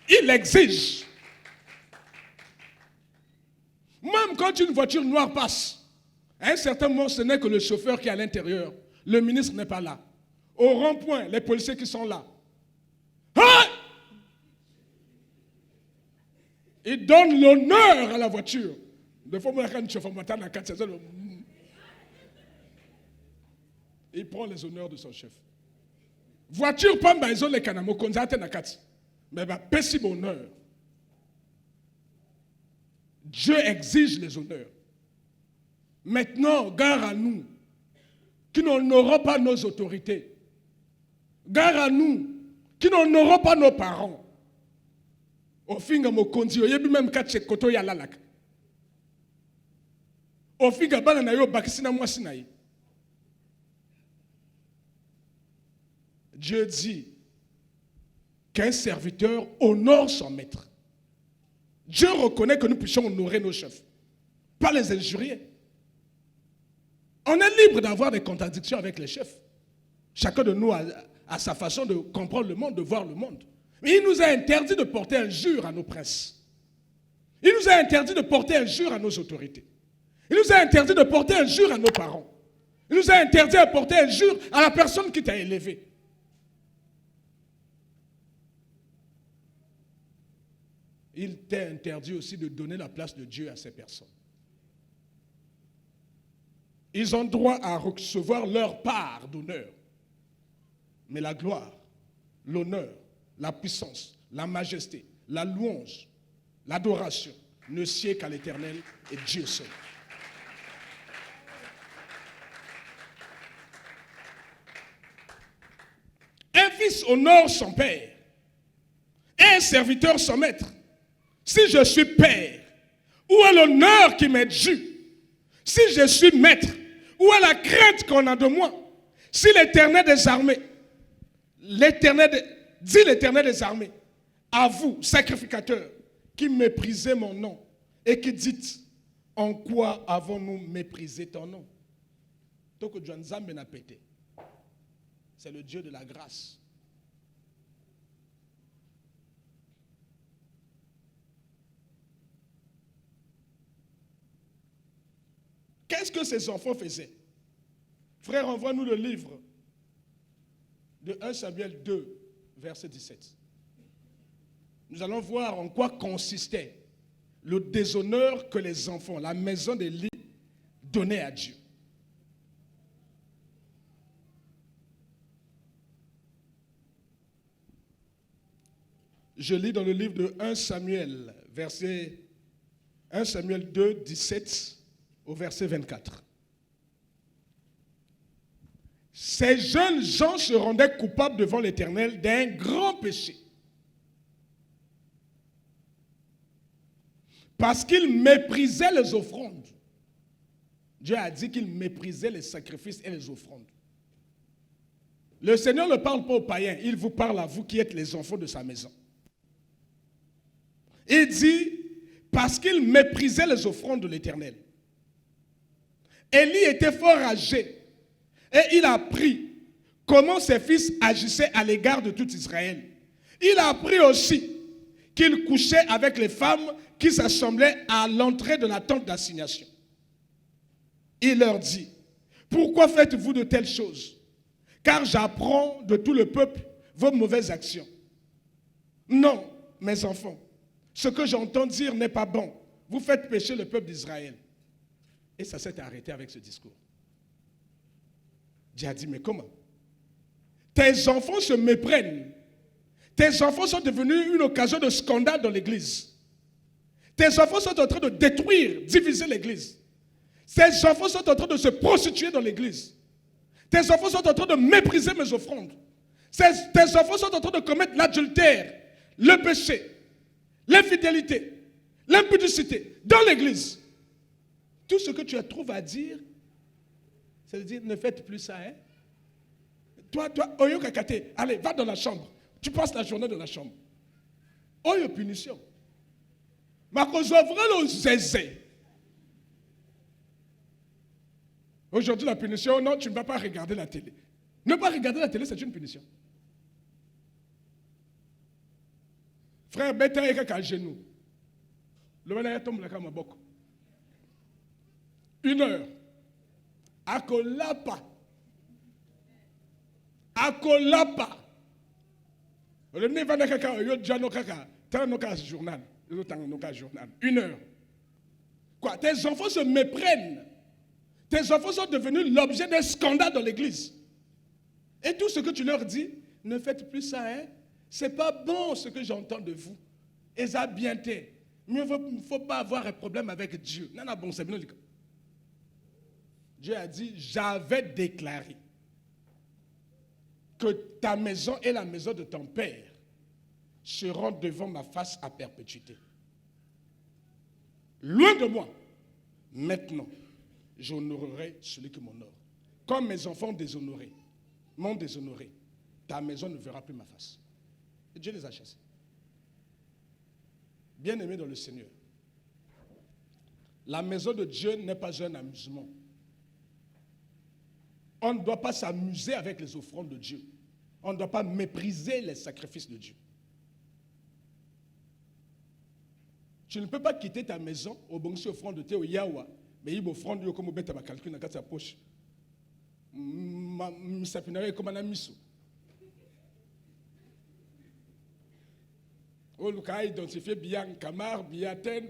Il exige. Même quand une voiture noire passe, à un certain moment, ce n'est que le chauffeur qui est à l'intérieur. Le ministre n'est pas là. Au rond-point, les policiers qui sont là. Hein? Il donne l'honneur à la voiture. Il prend les honneurs de son chef. Voiture, pamba, ils ont les canamo, konzate nakati. Mais pessi honneur. Dieu exige les honneurs. Maintenant, gare à nous, qui n'honorons pas nos autorités. Gare à nous, qui n'honorons pas nos parents. Au finga mokonzi, au yebi même katche koto ya lalaka. Au finga bana na yo bakisina mwasi na ye. Dieu dit qu'un serviteur honore son maître. Dieu reconnaît que nous puissions honorer nos chefs, pas les injurier. On est libre d'avoir des contradictions avec les chefs. Chacun de nous a sa façon de comprendre le monde, de voir le monde. Mais il nous a interdit de porter injure à nos princes. Il nous a interdit de porter injure à nos autorités. Il nous a interdit de porter injure à nos parents. Il nous a interdit de porter injure à la personne qui t'a élevé. il t'est interdit aussi de donner la place de Dieu à ces personnes. Ils ont droit à recevoir leur part d'honneur. Mais la gloire, l'honneur, la puissance, la majesté, la louange, l'adoration ne sied qu'à l'Éternel et Dieu seul. Un fils honore son père et un serviteur son maître. Si je suis père, où est l'honneur qui m'est dû? Si je suis maître, où est la crainte qu'on a de moi? Si l'Éternel des armées, dit l'Éternel des armées, à vous, sacrificateurs, qui méprisez mon nom, et qui dites, en quoi avons-nous méprisé ton nom? Donc, John Zambe n'a pété. C'est le Dieu de la grâce. Qu'est-ce que ces enfants faisaient? Frère, envoie-nous le livre de 1 Samuel 2, verset 17. Nous allons voir en quoi consistait le déshonneur que les enfants, la maison d'Élie, donnaient à Dieu. Je lis dans le livre de 1 Samuel, 1 Samuel 2, 17 au verset 24. Ces jeunes gens se rendaient coupables devant l'Éternel d'un grand péché. Parce qu'ils méprisaient les offrandes. Dieu a dit qu'il méprisait les sacrifices et les offrandes. Le Seigneur ne parle pas aux païens, il vous parle à vous qui êtes les enfants de sa maison. Il dit, parce qu'il méprisait les offrandes de l'Éternel. Élie était fort âgé et il a appris comment ses fils agissaient à l'égard de tout Israël. Il a appris aussi qu'il couchait avec les femmes qui s'assemblaient à l'entrée de la tente d'assignation. Il leur dit, pourquoi faites-vous de telles choses? Car j'apprends de tout le peuple vos mauvaises actions. Non, mes enfants, ce que j'entends dire n'est pas bon. Vous faites pécher le peuple d'Israël. Et ça s'est arrêté avec ce discours. Dieu a dit, mais comment? Tes enfants se méprennent. Tes enfants sont devenus une occasion de scandale dans l'église. Tes enfants sont en train de détruire, diviser l'église. Tes enfants sont en train de se prostituer dans l'église. Tes enfants sont en train de mépriser mes offrandes. Tes enfants sont en train de commettre l'adultère, le péché, l'infidélité, l'impudicité dans l'église. Tout ce que tu trouves à dire, c'est de dire, ne faites plus ça. Hein? Toi, oyo kakate, allez, va dans la chambre. Tu passes la journée dans la chambre. Oyo punition. Aujourd'hui, la punition, non, tu ne vas pas regarder la télé. Ne pas regarder la télé, c'est une punition. Frère, bêta et à genoux. Le manaya tombe la kama boko. 1 heure. Akolapa. Akolapa. Le nez va kaka, yo djano kaka. T'as no cas journal. 1 heure. Quoi? Tes enfants se méprennent. Tes enfants sont devenus l'objet d'un scandale dans l'église. Et tout ce que tu leur dis, ne faites plus ça, hein? C'est pas bon ce que j'entends de vous. Et ça bien été. Mais il ne faut pas avoir un problème avec Dieu. Non, non, bon, c'est bien. Dieu a dit, j'avais déclaré que ta maison et la maison de ton père seront devant ma face à perpétuité. Loin de moi, maintenant, j'honorerai celui qui m'honore. Comme mes enfants m'ont déshonoré, ta maison ne verra plus ma face. Et Dieu les a chassés. Bien-aimés dans le Seigneur, la maison de Dieu n'est pas un amusement. On ne doit pas s'amuser avec les offrandes de Dieu. On ne doit pas mépriser les sacrifices de Dieu. Tu ne peux pas quitter ta maison au bon si offrande de thé au Yawa, mais il offrande yo comme bête à ma calcul dans sa poche. Misapinare comme un amiso. Oh, le cas identifié bien, Camar, Biaten.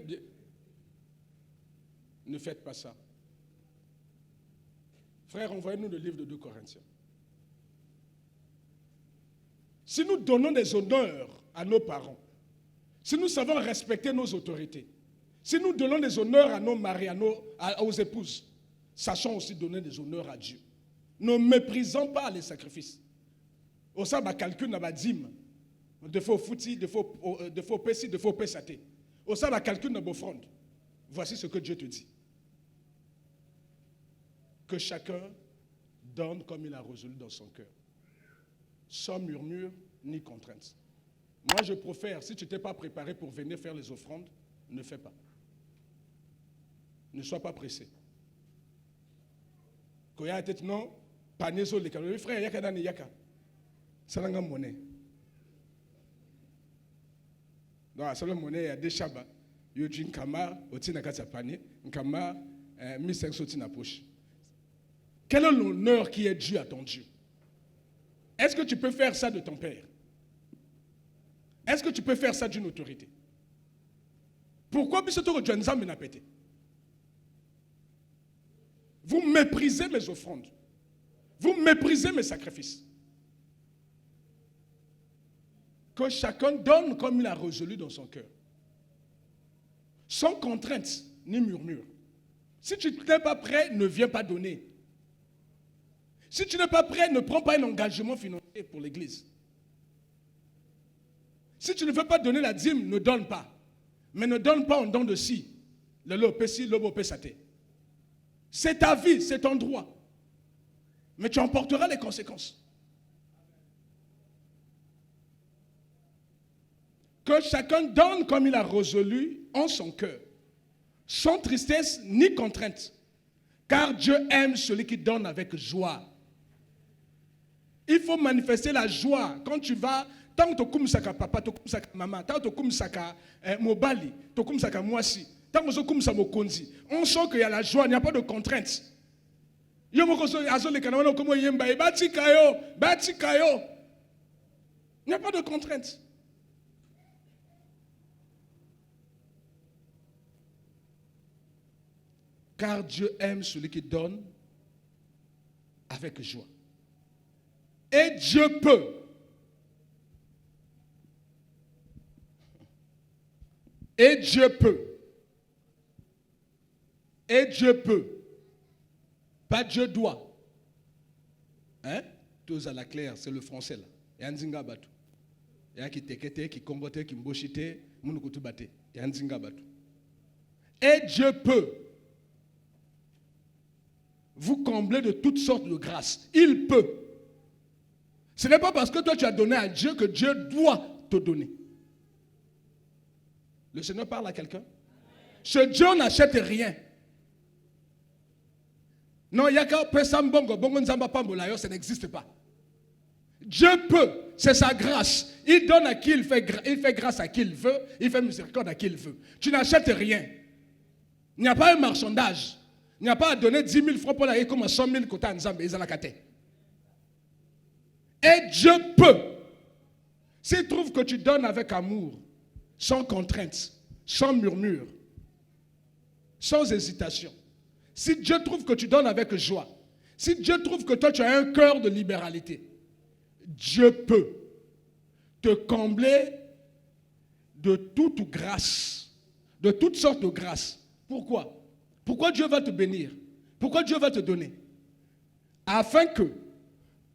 Ne faites pas ça. Frère, envoyez-nous le livre de 2 Corinthiens. Si nous donnons des honneurs à nos parents, si nous savons respecter nos autorités, si nous donnons des honneurs à nos maris, aux épouses, sachons aussi donner des honneurs à Dieu. Ne méprisons pas les sacrifices. Au sein de calcul, de dîme, de faux foutis, de faux pessis, de faux pessatés. Au sein de calcul, de offrande. Voici ce que Dieu te dit. Que chacun donne comme il a résolu dans son cœur, sans murmure ni contrainte. Moi, je préfère, si tu n'étais pas préparé pour venir faire les offrandes, ne fais pas. Ne sois pas pressé. Quand il y a tête non, panier sur les canaux. Frère, yaka dans yaka. C'est la monnaie. Donc, c'est la monnaie, il y a des chabas. Il y a une kama, au tina kata panier, une kama, 1500 tina poche. Quel est l'honneur qui est dû à ton Dieu? Est-ce que tu peux faire ça de ton père? Est-ce que tu peux faire ça d'une autorité? Pourquoi vous méprisez mes offrandes. Vous méprisez mes sacrifices. Que chacun donne comme il a résolu dans son cœur. Sans contrainte ni murmure. Si tu n'es pas prêt, ne viens pas donner. Si tu n'es pas prêt, ne prends pas un engagement financier pour l'église. Si tu ne veux pas donner la dîme, ne donne pas. Mais ne donne pas en don de si. C'est ta vie, c'est ton droit. Mais tu en porteras les conséquences. Que chacun donne comme il a résolu en son cœur, sans tristesse ni contrainte. Car Dieu aime celui qui donne avec joie. Il faut manifester la joie quand tu vas. Tant que tu comme ça papa, tu comme ça maman, tant que tu comme ça mobali, tu comme ça moisi, tant que tu comme ça mokonzi. On sent qu'il y a la joie, il n'y a pas de contrainte. Yo mokoso azole kanwana comme yemba bati kayo. Il n'y a pas de contrainte. Car Dieu aime celui qui donne avec joie. Et Dieu peut. Et Dieu peut. Et Dieu peut. Pas Dieu doit. Hein? Tous à la claire, c'est le français là. Yanzinga batu. Yaki tekete, ki kongote, ki mboshite, munukutu bate. Yanzinga batu. Et Dieu peut vous combler de toutes sortes de grâces. Il peut. Ce n'est pas parce que toi tu as donné à Dieu que Dieu doit te donner. Le Seigneur parle à quelqu'un. Ce Dieu n'achète rien. Non, il y a qu'un pesam bongo, bongo nzamba pambola, ça n'existe pas. Dieu peut, c'est sa grâce. Il donne à qui il fait grâce à qui il veut, il fait miséricorde à qui il veut. Tu n'achètes rien. Il n'y a pas un marchandage. Il n'y a pas à donner 10 000 francs pour la comme à 100 000 côté Nzambe, ils ont la kate. Et Dieu peut. S'il trouve que tu donnes avec amour, sans contrainte, sans murmure, sans hésitation, si Dieu trouve que tu donnes avec joie, si Dieu trouve que toi tu as un cœur de libéralité, Dieu peut te combler de toute grâce, de toutes sortes de grâces. Pourquoi? Pourquoi Dieu va te bénir? Pourquoi Dieu va te donner? Afin que,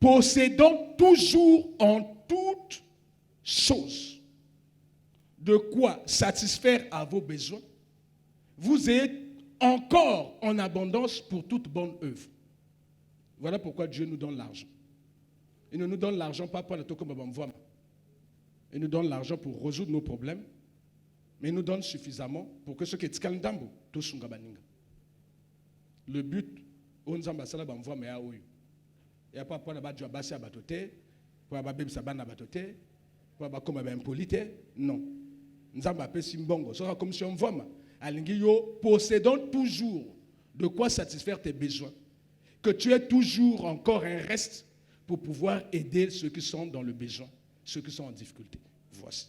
possédant toujours en toutes choses de quoi satisfaire à vos besoins, vous ayez encore en abondance pour toute bonne œuvre. Voilà pourquoi Dieu nous donne l'argent. Il ne nous donne l'argent pas pour le tout comme Bamvouama. Il nous donne l'argent pour résoudre nos problèmes, mais il nous donne suffisamment pour que ceux qui sont Ndambo, tous sont Gabaninga. Le but, on Nzamba Sala Bamvouama ya oyo. Il n'y a pas pour la battre à batote, pour la battre à batote, pour la battre à impolite. Non. Nzamba pe simbongo. Ça comme si on voit. Alingiyo, possédant toujours de quoi satisfaire tes besoins. Que tu aies toujours encore un reste pour pouvoir aider ceux qui sont dans le besoin, ceux qui sont en difficulté. Voici.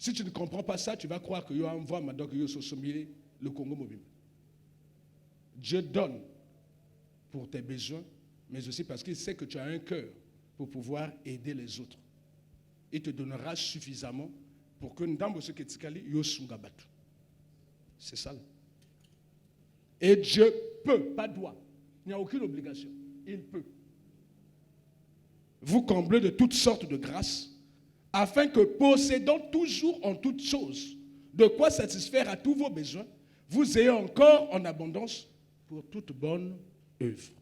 Si tu ne comprends pas ça, tu vas croire que yo envoie maintenant que yo sommet le Congo mobile. Dieu donne pour tes besoins, mais aussi parce qu'il sait que tu as un cœur pour pouvoir aider les autres. Il te donnera suffisamment pour que ndambo ce que tikali yo sunga batu. C'est ça. Et Dieu peut, pas doit. Il n'y a aucune obligation. Il peut vous combler de toutes sortes de grâces, afin que, possédant toujours en toutes choses de quoi satisfaire à tous vos besoins, vous ayez encore en abondance pour toute bonne œuvre.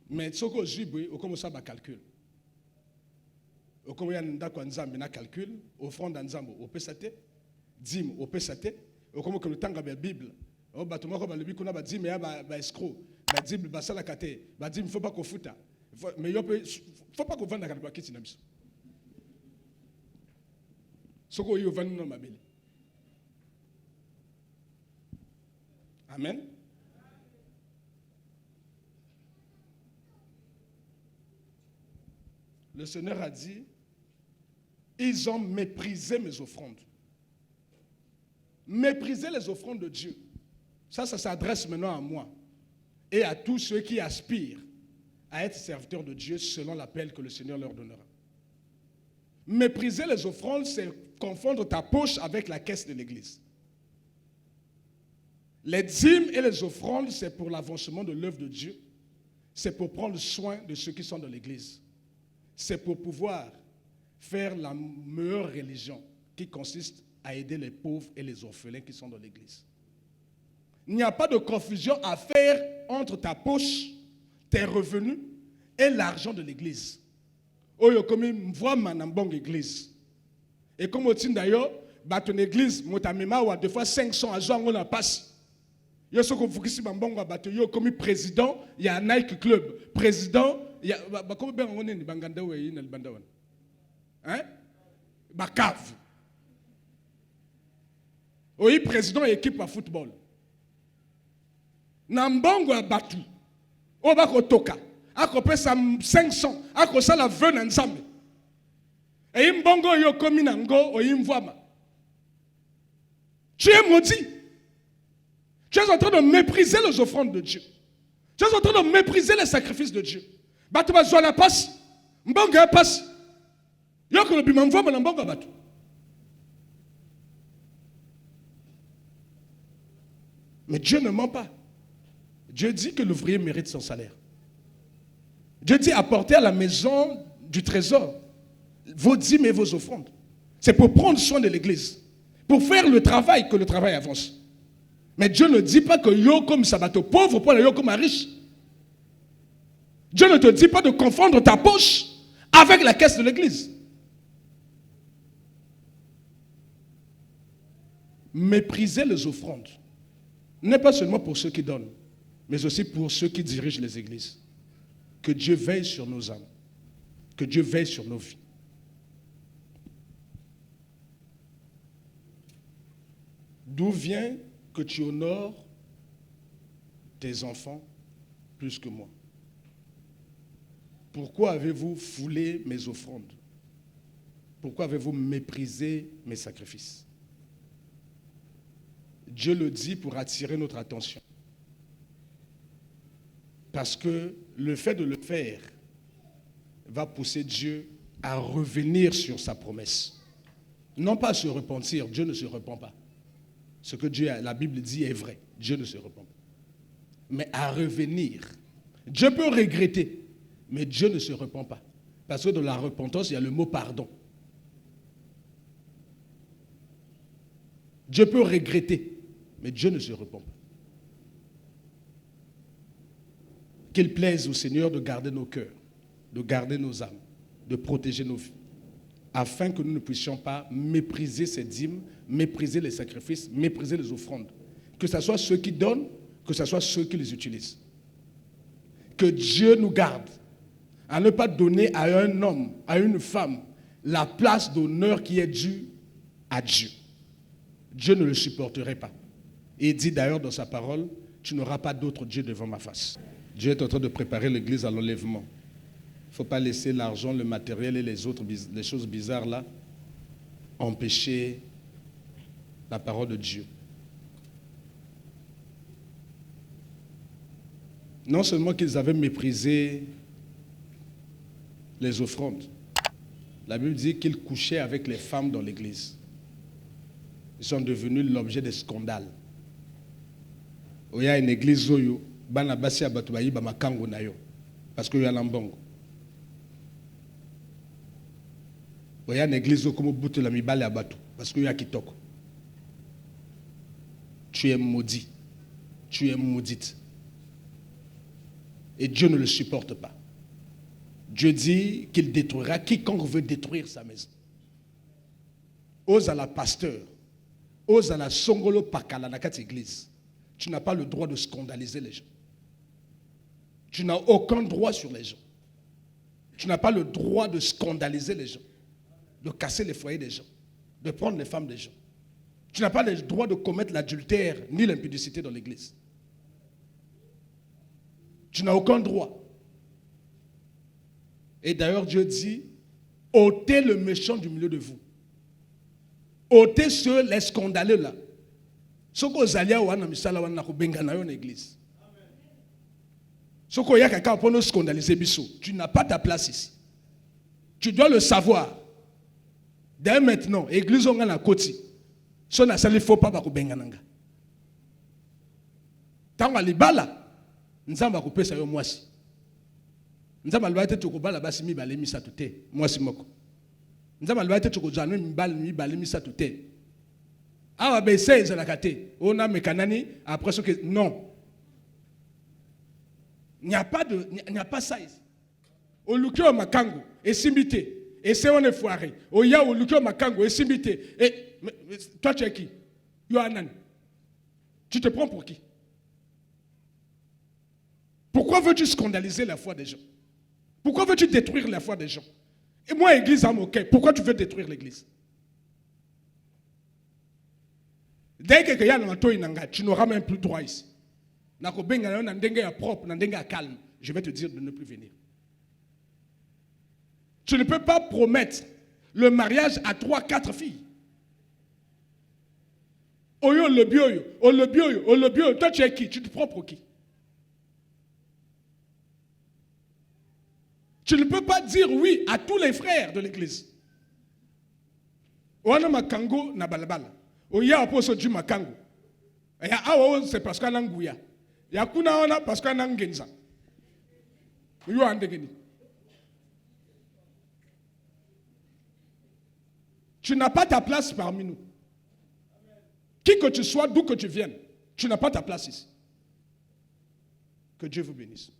Mais ce que j'ai vu, on commence à calculer. On commence à calculer, offrande d'Anzambo, au Pesate, dîme au Pesate, on commence à le temps de la Bible. On va tomber comme le Bible, on va dire, mais il y a escroc, la Bible, il faut pas qu'il ne faut pas qu'on foute. Mais il ne faut pas qu'on vende la Bible. Ce qu'on y vend dans ma belle. Amen. Le Seigneur a dit, ils ont méprisé mes offrandes. Mépriser les offrandes de Dieu. Ça s'adresse maintenant à moi et à tous ceux qui aspirent à être serviteurs de Dieu selon l'appel que le Seigneur leur donnera. Mépriser les offrandes, c'est confondre ta poche avec la caisse de l'église. Les dîmes et les offrandes, c'est pour l'avancement de l'œuvre de Dieu. C'est pour prendre soin de ceux qui sont dans l'église. C'est pour pouvoir faire la meilleure religion qui consiste à aider les pauvres et les orphelins qui sont dans l'église. Il n'y a pas de confusion à faire entre ta poche, tes revenus et l'argent de l'église. Oyo comme voit manambong église. Et comme on dit d'ailleurs, ton église, motamema ou deux fois 500 à jour on a passé. Yo soko fukisi bambongo bato yo comme président, il y a Nike Club, président, il y a comme ben on est ni banganda ou yi na libanda wana. Hein? Bakav. Oui, président équipe à football. Nambongo a battu. O bako toka. Ako pesa 500. Ako sala 20 na nzambe. Et mbongo yo komi nango o imvwama. Tu es maudit. Tu es en train de mépriser les offrandes de Dieu. Tu es en train de mépriser les sacrifices de Dieu. Batu ba zwana passe. Mbongo ya passe. Yo ko bima mvwama na mbongo batu. Mais Dieu ne ment pas. Dieu dit que l'ouvrier mérite son salaire. Dieu dit apportez à la maison du trésor vos dîmes et vos offrandes. C'est pour prendre soin de l'église. Pour faire le travail, que le travail avance. Mais Dieu ne dit pas que yo comme sabato pauvre pour le yo comme riche. Dieu ne te dit pas de confondre ta poche avec la caisse de l'église. Mépriser les offrandes n'est pas seulement pour ceux qui donnent, mais aussi pour ceux qui dirigent les églises. Que Dieu veille sur nos âmes. Que Dieu veille sur nos vies. D'où vient que tu honores tes enfants plus que moi? Pourquoi avez-vous foulé mes offrandes? Pourquoi avez-vous méprisé mes sacrifices? Dieu le dit pour attirer notre attention. Parce que le fait de le faire va pousser Dieu à revenir sur sa promesse. Non pas à se repentir, Dieu ne se repent pas. Ce que la Bible dit est vrai, Dieu ne se repent pas. Mais à revenir. Dieu peut regretter, mais Dieu ne se repent pas. Parce que dans la repentance, il y a le mot pardon. Dieu peut regretter, mais Dieu ne se repent pas. Qu'il plaise au Seigneur de garder nos cœurs, de garder nos âmes, de protéger nos vies, afin que nous ne puissions pas mépriser ces dîmes, mépriser les sacrifices, mépriser les offrandes. Que ce soit ceux qui donnent, que ce soit ceux qui les utilisent. Que Dieu nous garde à ne pas donner à un homme, à une femme, la place d'honneur qui est due à Dieu. Dieu ne le supporterait pas. Et il dit d'ailleurs dans sa parole, tu n'auras pas d'autre Dieu devant ma face. Dieu est en train de préparer l'église à l'enlèvement. ne faut pas laisser l'argent, le matériel et les choses bizarres là empêcher la parole de Dieu. Non seulement qu'ils avaient méprisé les offrandes, la Bible dit qu'ils couchaient avec les femmes dans l'église. Ils sont devenus l'objet de scandales. Il y a une église où bana basi abatu bayiba makango na yo parce que y a l'ambongo. Il y a une église où comme butu la mibale abatu parce que y a kitoko. Tu es maudit. Tu es maudite. Et Dieu ne le supporte pas. Dieu dit qu'il détruira quiconque veut détruire sa maison. Ose à la pasteur, ose à la songolo pakala na kati église. Tu n'as pas le droit de scandaliser les gens. Tu n'as aucun droit sur les gens. Tu n'as pas le droit de scandaliser les gens, de casser les foyers des gens, de prendre les femmes des gens. Tu n'as pas le droit de commettre l'adultère ni l'impudicité dans l'église. Tu n'as aucun droit. Et d'ailleurs, Dieu dit, ôtez le méchant du milieu de vous. Ôtez ceux, les scandaleux là. Ce que vous allez à l'église. Ce que quelqu'un pour nous scandaliser, tu n'as pas ta place ici. Tu dois le savoir. Dès maintenant, l'église on a la côte. Ce n'est pas il faut pas que bengananga. Tant que les balles, nous avons coupé ça yo moisi. Nous avons le tu kubala basi mi balé mi satute moisi moko. Nous avons le tu kujanu mi balé mi satute. Ah ben c'est la kate. On a mécanani après ce que non. Il n'y a pas ça ici. Au lukio makango et simbité. Et c'est on est foiré. Au ya au lukio makango et simbité. Et toi tu es qui? Yohanan. Tu te prends pour qui? Pourquoi veux-tu scandaliser la foi des gens? Pourquoi veux-tu détruire la foi des gens? Et moi, église à moquer, pourquoi tu veux détruire l'église? Dès que tu n'auras même plus droit ici. Propre, calme. Je vais te dire de ne plus venir. Tu ne peux pas promettre le mariage à 3-4 filles. Oyo le bio, toi tu es qui? Tu te prends pour qui? Tu ne peux pas dire oui à tous les frères de l'église. Oana makango na balabala. Oya aposo du makango. Ya awo c'est parce qu'on a nguya. Ya kuna ona parce qu'on a ngenza. Yo andegeni. Tu n'as pas ta place parmi nous. Qui que tu sois, d'où que tu viennes, tu n'as pas ta place ici. Que Dieu vous bénisse.